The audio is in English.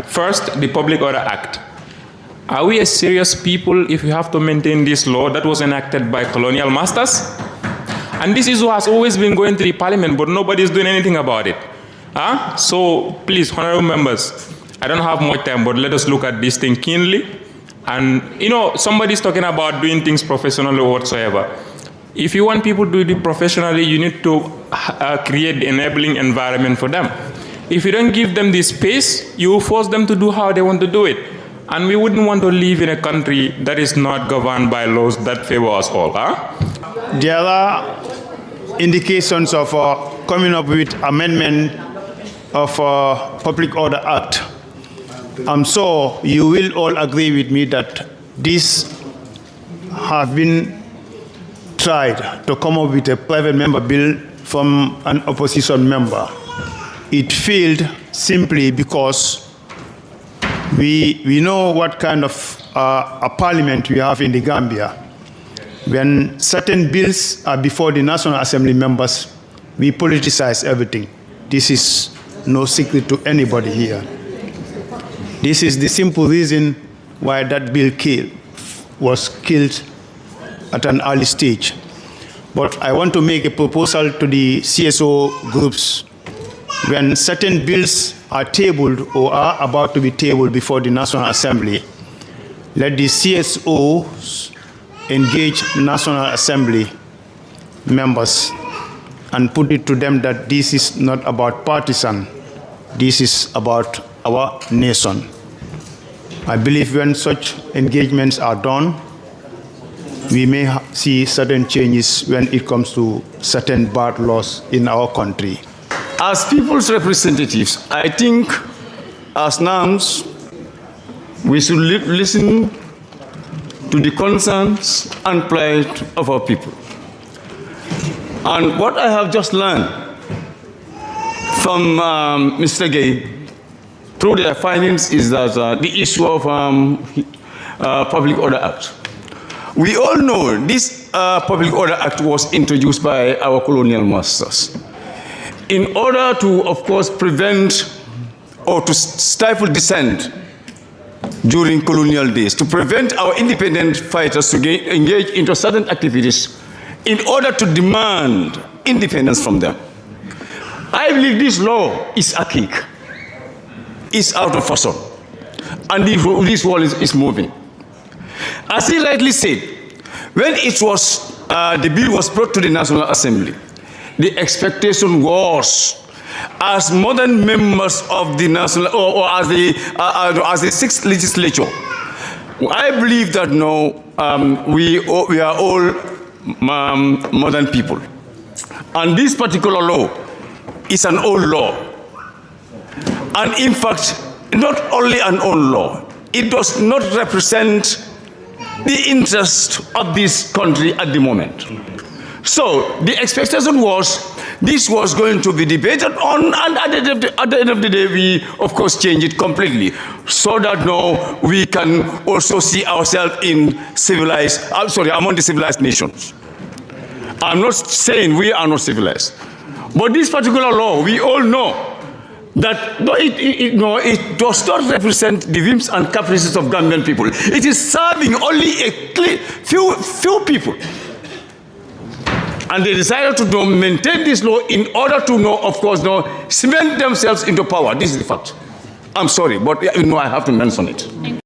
First, the Public Order Act. Are we a serious people if we have to maintain this law that was enacted by colonial masters? And this issue has always been going to the parliament, but nobody is doing anything about it. So please, honorable members, I don't have much time, but let us look at this thing keenly. And somebody's talking about doing things professionally or whatsoever. If you want people to do it professionally, you need to create the enabling environment for them. If you don't give them this space, you will force them to do how they want to do it. And we wouldn't want to live in a country that is not governed by laws that favor us all. There are indications of coming up with amendment of Public Order Act. I'm sure you will all agree with me that this have been tried to come up with a private member bill from an opposition member. It failed simply because we know what kind of a parliament we have in the Gambia. When certain bills are before the National Assembly members, we politicize everything. This is no secret to anybody here. This is the simple reason why that bill was killed at an early stage. But I want to make a proposal to the CSO groups. When certain bills are tabled or are about to be tabled before the National Assembly, let the CSOs engage National Assembly members and put it to them that this is not about partisan, this is about our nation. I believe when such engagements are done, we may see certain changes when it comes to certain bad laws in our country. As people's representatives, I think as NAMs, we should listen to the concerns and plight of our people. And what I have just learned from Mr. Gay through their findings is that the issue of Public Order Act. We all know this Public Order Act was introduced by our colonial masters in order to, of course, prevent or to stifle dissent during colonial days, to prevent our independent fighters to engage into certain activities in order to demand independence from them. I believe this law is archaic, is out of fashion, and this world is moving. As he rightly said, when it was, the bill was brought to the National Assembly, the expectation was, as modern members of the national, or as the sixth legislature, I believe that no, we are all modern people, and this particular law is an old law, and in fact, not only an old law, it does not represent the interest of this country at the moment. So the expectation was this was going to be debated on, and at the end of the day, we of course change it completely, so that now we can also see ourselves in among the civilized nations. I'm not saying we are not civilized, but this particular law, we all know that it does not represent the whims and caprices of Gambian people. It is serving only a few people. And they decided to maintain this law in order to, of course, cement themselves into power. This is the fact. I'm sorry, but I have to mention it.